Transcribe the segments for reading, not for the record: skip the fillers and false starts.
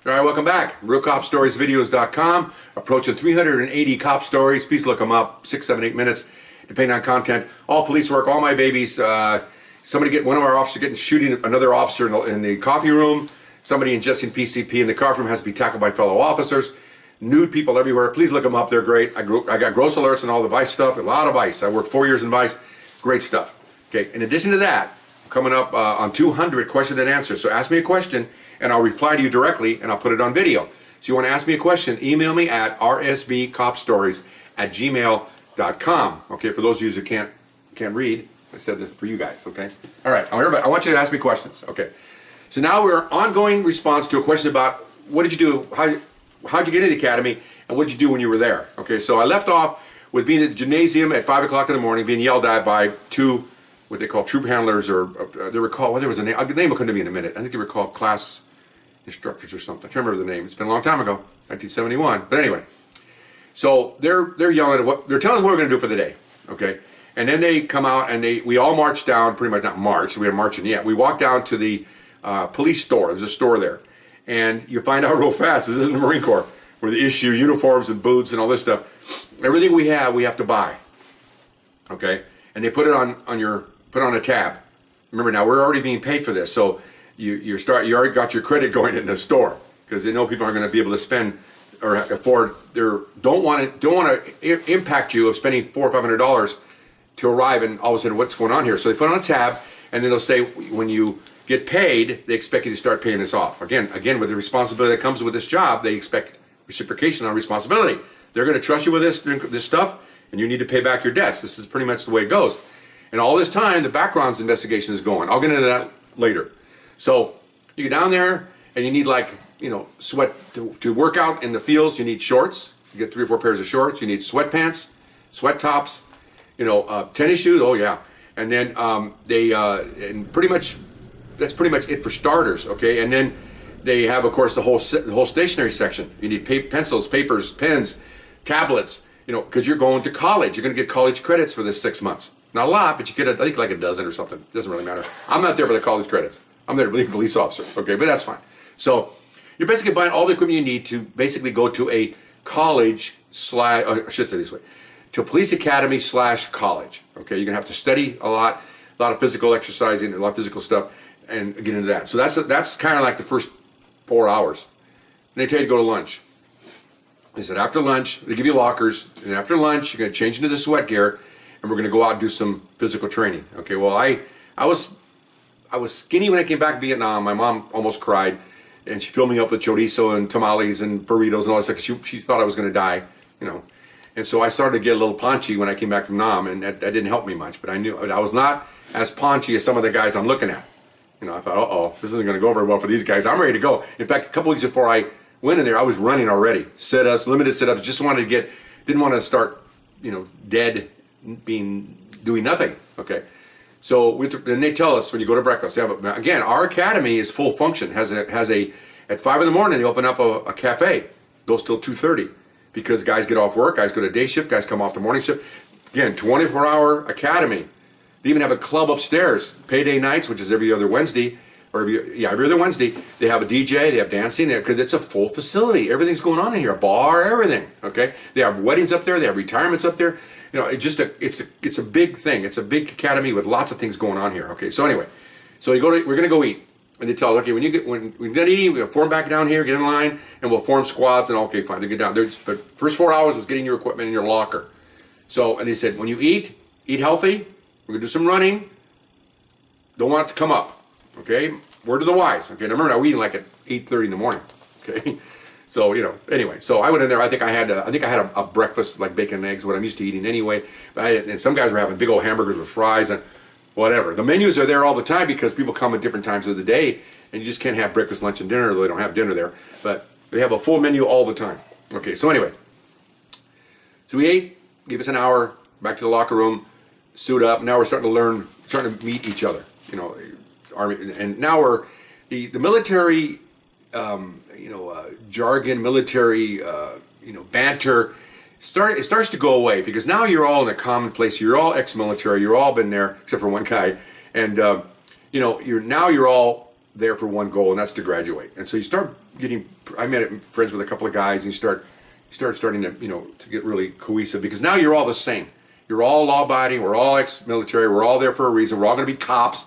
All right, welcome back. RealCopStoriesVideos.com. Approaching 380 cop stories. Please look them up. 6, 7, 8 minutes, depending on content. All police work, all my babies. One of our officers getting shooting another officer in the coffee room. Somebody ingesting PCP in the coffee room has to be tackled by fellow officers. Nude people everywhere. Please look them up. They're great. I got gross alerts and all the Vice stuff. A lot of Vice. I worked 4 years in Vice. Great stuff. Okay. In addition to that, I'm coming up on 200 questions and answers. So ask me a question, and I'll reply to you directly, and I'll put it on video. So you want to ask me a question, email me at rsbcopstories@gmail.com. Okay, for those of you who can't read, I said this for you guys, okay? All right, I want you to ask me questions, okay? So now we're ongoing response to a question about what did you do, how'd you get into the academy, and what did you do when you were there? Okay, so I left off with being at the gymnasium at 5 o'clock in the morning, being yelled at by two, what they call troop handlers, or they were called, well, there was a name, the name will come to me in a minute. I think they were called class instructors or something. I can't remember the name. It's been a long time ago, 1971. But anyway, so they're yelling at they're telling us what we're going to do for the day, okay? And then they come out and we all march down, pretty much not march, we weren't marching yet. We walk down to the police store. There's a store there. And you find out real fast, this isn't the Marine Corps, where they issue uniforms and boots and all this stuff. Everything we have to buy, okay? And they put it on a tab. Remember, now we're already being paid for this, so you already got your credit going in the store because they know people aren't going to be able to spend or afford don't want to impact you of spending $400 or $500 to arrive and all of a sudden what's going on here. So they put it on a tab, and then they'll say when you get paid, they expect you to start paying this off. Again, with the responsibility that comes with this job, they expect reciprocation on responsibility. They're going to trust you with this stuff, and you need to pay back your debts. This is pretty much the way it goes. And all this time, the background investigation is going. I'll get into that later. So you get down there, and you need sweat to work out in the fields. You need shorts. You get 3 or 4 pairs of shorts. You need sweatpants, sweat tops, tennis shoes. Oh yeah, and then and pretty much that's pretty much it for starters. Okay, and then they have, of course, the whole stationery section. You need pencils, papers, pens, tablets. Because you're going to college. You're going to get college credits for this 6 months. Not a lot, but you get I think like a dozen or something. Doesn't really matter. I'm not there for the college credits. I'm there to be a police officer. Okay, but that's fine. So you're basically buying all the equipment you need to basically go to a college I should say this way, to a police academy /college. Okay, you're gonna have to study a lot of physical exercising, a lot of physical stuff, and get into that. So that's kind of like the first 4 hours. And they tell you to go to lunch. They said after lunch, they give you lockers, and after lunch you're gonna change into the sweat gear, and we're gonna go out and do some physical training. Okay, well I was skinny when I came back to Vietnam. My mom almost cried, and she filled me up with chorizo and tamales and burritos and all that stuff. She thought I was going to die, And so I started to get a little paunchy when I came back from Nam, and that didn't help me much. But I knew I was not as paunchy as some of the guys I'm looking at. I thought, uh-oh, this isn't going to go very well for these guys. I'm ready to go. In fact, a couple weeks before I went in there, I was running already. Sit-ups, limited sit-ups. Just wanted to didn't want to start, dead, doing nothing. Okay. So then they tell us when you go to breakfast. Again, our academy is full function. Has a at 5 in the morning they open up a cafe. Goes till 2:30 because guys get off work. Guys go to day shift. Guys come off the morning shift. Again, 24-hour academy. They even have a club upstairs. Payday nights, which is every other Wednesday, every other Wednesday. They have a DJ. They have dancing. Because it's a full facility. Everything's going on in here. A bar, everything. Okay. They have weddings up there. They have retirements up there. It's a big thing. It's a big academy with lots of things going on here. Okay, so anyway, we're gonna go eat, and they tell us, okay, when we're done eating, we'll form back down here, get in line, and we'll form squads, and okay, fine, they get down there. But first 4 hours was getting your equipment in your locker. So, and they said, when you eat healthy. We're gonna do some running. Don't want it to come up. Okay, word to the wise. Okay, now remember, now we're eating like at 8:30 in the morning. Okay. So, anyway, so I went in there. I think I had a breakfast like bacon and eggs, what I'm used to eating anyway. And some guys were having big old hamburgers with fries and whatever. The menus are there all the time because people come at different times of the day, and you just can't have breakfast, lunch, and dinner. They don't have dinner there, but they have a full menu all the time. Okay, so anyway, so we ate, gave us an hour, back to the locker room, suit up. Now we're starting to meet each other. Army, and now the military. Jargon, military, banter, it starts to go away because now you're all in a common place. You're all ex-military. You're all been there except for one guy, and you're all there for one goal, and that's to graduate. And so you start getting, I met friends with a couple of guys, and you start starting to, to get really cohesive, because now you're all the same. You're all law-abiding, we're all ex-military, we're all there for a reason, we're all going to be cops.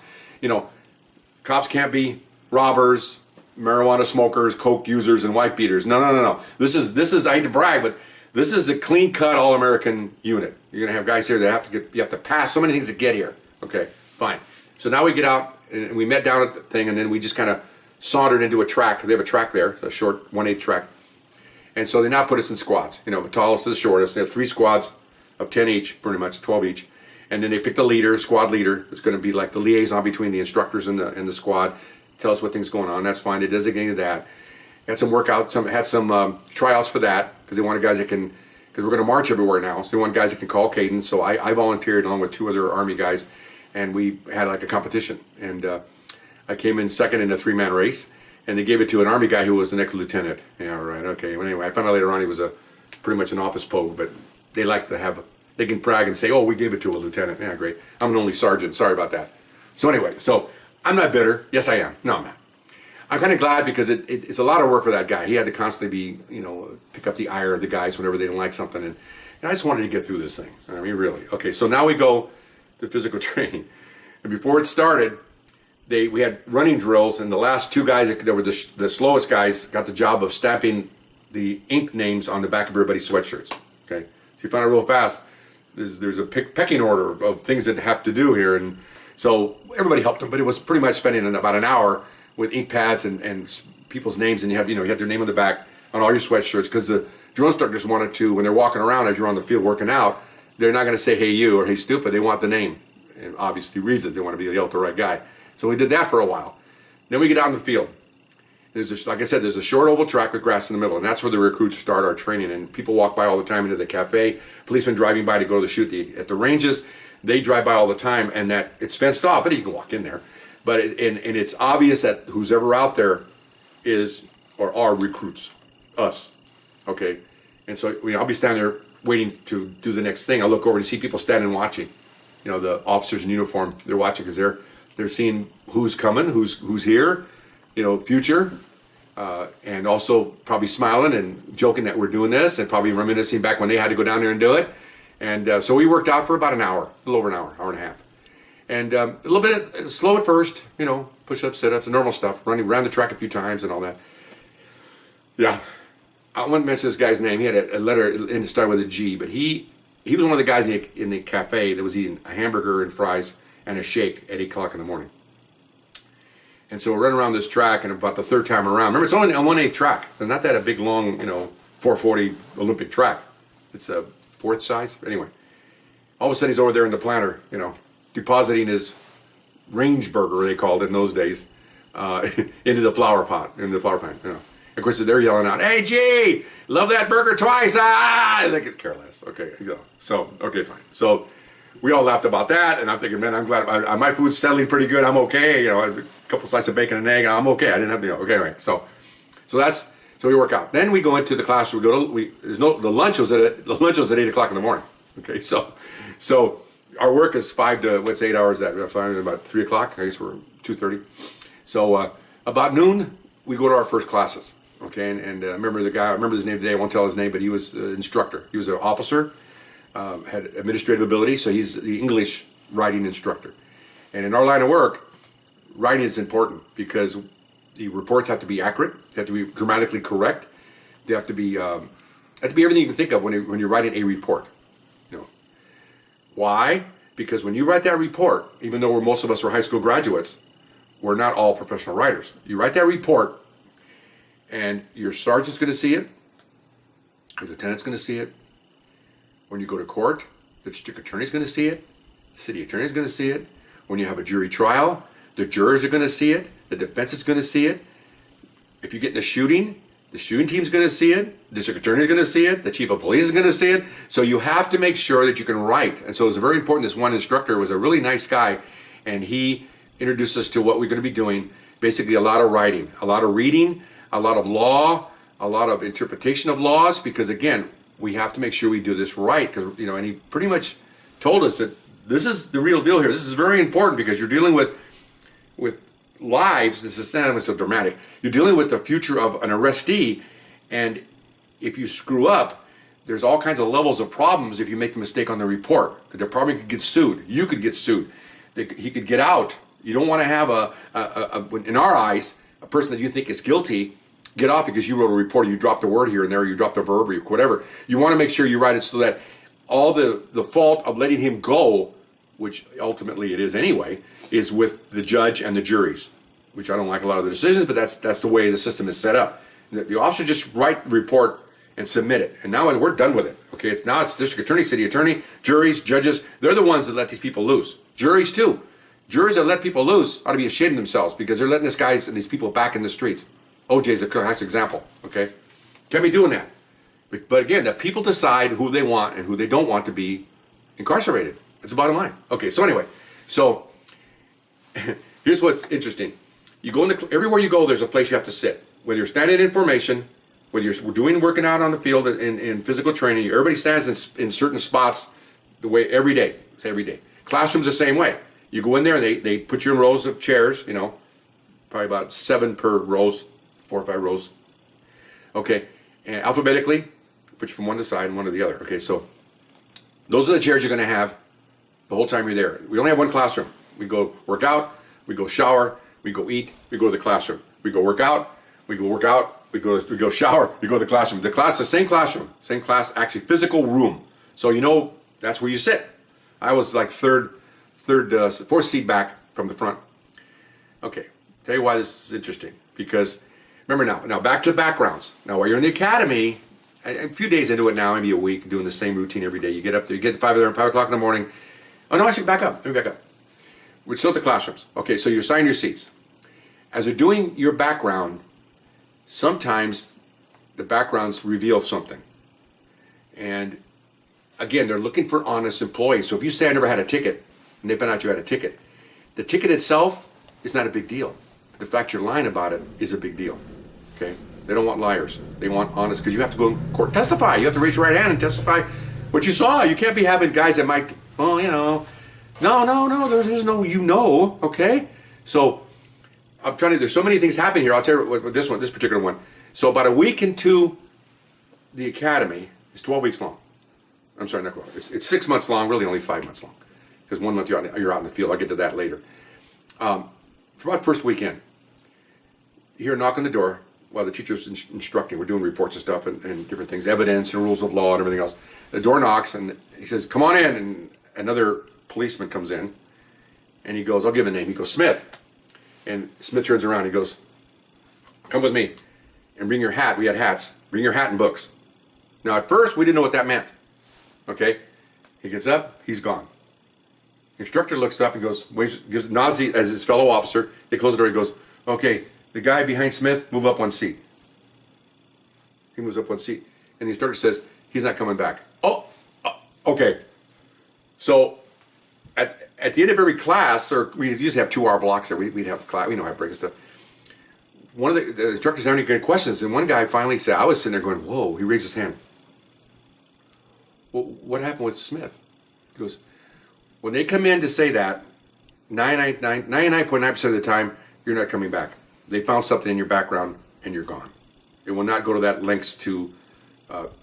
Cops can't be robbers, marijuana smokers, coke users, and wife beaters. No. This is, I hate to brag, but this is a clean-cut all-American unit. You're going to have guys here that you have to pass so many things to get here. Okay, fine. So now we get out, and we met down at the thing, and then we just kind of sauntered into a track. They have a track there, it's a short 1/8 track. And so they now put us in squads, the tallest to the shortest. They have 3 squads of 10 each, pretty much 12 each. And then they picked a leader, squad leader. It's going to be like the liaison between the instructors and the squad. Tell us what things going on. That's fine. They designated that. Had some workouts, had some tryouts for that, because they wanted guys that can, because we're going to march everywhere now. So they want guys that can call cadence. So I volunteered along with 2 other Army guys, and we had like a competition. And I came in second in a 3-man race, and they gave it to an Army guy who was an ex-lieutenant. Yeah, right. Okay. Well, anyway, I found out later on he was pretty much an office pogue, but they like to have, they can brag and say, oh, we gave it to a lieutenant. Yeah, great. I'm an only sergeant. Sorry about that. So anyway, so I'm not bitter. Yes, I am. No, I'm not. I'm kind of glad, because it's a lot of work for that guy. He had to constantly be, pick up the ire of the guys whenever they didn't like something. And I just wanted to get through this thing. I mean, really. Okay, so now we go to physical training. And before it started, we had running drills, and the last 2 guys that were the slowest guys got the job of stamping the ink names on the back of everybody's sweatshirts. Okay, so you find out real fast, there's a pecking order of things that have to do here, and so everybody helped them, but it was pretty much spending about an hour with ink pads and people's names, and you have their name on the back on all your sweatshirts, because the drill instructors wanted to, when they're walking around as you're on the field working out, they're not going to say hey you or hey stupid. They want the name, and obviously reasons they want to be yelled at the right guy. So we did that for a while. Then we get out in the field. Like I said, there's a short oval track with grass in the middle, and that's where the recruits start our training. And people walk by all the time into the cafe. Policemen driving by to go to shoot at the ranges. They drive by all the time, and that it's fenced off, but you can walk in there. But and it's obvious that who's ever out there is or are recruits, us. Okay, and so I'll be standing there waiting to do the next thing. I look over to see people standing watching. The officers in uniform, they're watching because they're seeing who's coming, who's here, future, and also probably smiling and joking that we're doing this, and probably reminiscing back when they had to go down there and do it. And so we worked out for about an hour, a little over an hour and a half. And a little bit slow at first, push-ups, sit-ups, the normal stuff, running around the track a few times and all that. Yeah. I won't mention this guy's name. He had a letter, and it started with a G, but he was one of the guys in the cafe that was eating a hamburger and fries and a shake at 8 o'clock in the morning. And so we're running around this track, and about the 3rd time around, remember, it's only a 1/8 track. It's not that a big, long, 440 Olympic track. It's a 4th size. Anyway, all of a sudden he's over there in the planter, depositing his range burger, they called it in those days, into the flower pot, into the flower pan. Of course, they're yelling out, "Hey, G, love that burger twice!" Ah, they could care less. Okay, so okay, fine. So we all laughed about that, and I'm thinking, man, I'm glad my food's settling pretty good. I'm okay. A couple slices of bacon and egg, I'm okay. I didn't have okay, anyway. So we work out. Then we go into the class. The lunch was at 8 o'clock in the morning. Okay, so our work is 5 to 8 hours. That we're finding about 3 o'clock. I guess we're 2:30. So about noon we go to our first classes. Okay, and I remember the guy. I remember his name today. I won't tell his name, but he was an instructor. He was an officer. Had administrative ability, so he's the English writing instructor. And in our line of work, writing is important because the reports have to be accurate, they have to be grammatically correct, they have to be everything you can think of when you're writing a report. Why? Because when you write that report, even though most of us were high school graduates, we're not all professional writers. You write that report, and your sergeant's going to see it, your lieutenant's going to see it. When you go to court, the district attorney's going to see it, the city attorney's going to see it. When you have a jury trial, the jurors are going to see it, the defense is going to see it. If you get in a shooting, the shooting team's going to see it, the district attorney's going to see it, the chief of police is going to see it. So you have to make sure that you can write. And so it's very important. This one instructor was a really nice guy, and he introduced us to what we're going to be doing. Basically a lot of writing, a lot of reading, a lot of law, a lot of interpretation of laws, because again, we have to make sure we do this right, because and he pretty much told us that this is the real deal here. This is very important because you're dealing with lives. This is not so dramatic. You're dealing with the future of an arrestee, and if you screw up, there's all kinds of levels of problems if you make the mistake on the report. The department could get sued. You could get sued. He could get out. You don't want to have in our eyes, a person that you think is guilty get off because you wrote a report, you dropped a word here and there, you dropped a verb or whatever. You want to make sure you write it so that all the fault of letting him go, which ultimately it is anyway, is with the judge and the juries, which I don't like a lot of the decisions, but that's the way the system is set up. The officer just write the report and submit it, and now we're done with it. Okay, it's district attorney, city attorney, juries, judges. They're the ones that let these people loose. Juries too. Juries that let people loose ought to be ashamed of themselves because they're letting these people back in the streets. OJ is a classic example. Okay, can't be doing that. But again, the people decide who they want and who they don't want to be incarcerated. That's the bottom line. Okay, so anyway, here's what's interesting. You go everywhere you go, there's a place you have to sit. Whether you're standing in formation, whether you're working out on the field in physical training, everybody stands in certain spots the way every day. It's every day. Classrooms the same way. You go in there and they put you in rows of chairs, probably about 7 per rows, 4 or 5 rows. Okay, and alphabetically, put you from one to side and one to the other. Okay, so those are the chairs you're going to have the whole time you're there. We only have one classroom. We go work out, we go shower, we go eat, we go to the classroom. We go work out, we go shower, we go to the classroom. The same classroom, same class, actually physical room. So that's where you sit. I was like fourth seat back from the front. Okay, tell you why this is interesting. Because remember now back to backgrounds. Now while you're in the academy, a few days into it now, maybe a week, doing the same routine every day. You get up there, you get to 5 o'clock in the morning. Oh no, I should back up. Let me back up. We're still at the classrooms. Okay, so you assign your seats. As you're doing your background, sometimes the backgrounds reveal something. And again, they're looking for honest employees. So if you say I never had a ticket, and they found out you had a ticket, the ticket itself is not a big deal. But the fact you're lying about it is a big deal. Okay? They don't want liars. They want honest, because you have to go in court, testify. You have to raise your right hand and testify what you saw. You can't be having guys that might, no, there's no, okay? So I'm trying to, there's so many things happening here. I'll tell you what this particular one. So about a week into the academy, it's 12 weeks long. I'm sorry, not 12. It's 6 months long, really only 5 months long. Because 1 month you're out in the field. I'll get to that later. For about first weekend, you hear a knock on the door while the teacher's instructing. We're doing reports and stuff and different things, evidence and rules of law and everything else. The door knocks and he says, come on in. And another policeman comes in and he goes, I'll give a name. He goes, Smith. And Smith turns around. He goes, come with me and bring your hat. We had hats. Bring your hat and books. Now, at first, we didn't know what that meant. Okay? He gets up. He's gone. The instructor looks up and goes, gives Nazi as his fellow officer. They close the door. He goes, okay, the guy behind Smith, move up 1 seat. He moves up 1 seat. And the instructor says, he's not coming back. Okay. So at the end of every class, or we usually have 2-hour blocks there, we'd have class, we know how to break and stuff. One of the instructors had any good questions, and one guy finally said, I was sitting there going, whoa, he raised his hand. Well, what happened with Smith? He goes, when they come in to say that, 99.9% of the time, you're not coming back. They found something in your background, and you're gone. They will not go to that lengths to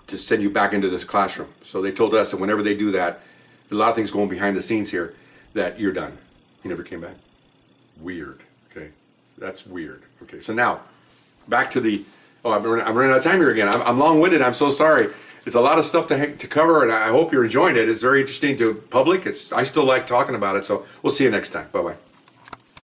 send you back into this classroom. So they told us that whenever they do that, a lot of things going behind the scenes here, that you're done. He never came back. Weird. Okay, that's weird. Okay, so now back to the. I'm running out of time here again. I'm long-winded. I'm so sorry. It's a lot of stuff to cover, and I hope you're enjoying it. It's very interesting to public. I still like talking about it. So we'll see you next time. Bye bye.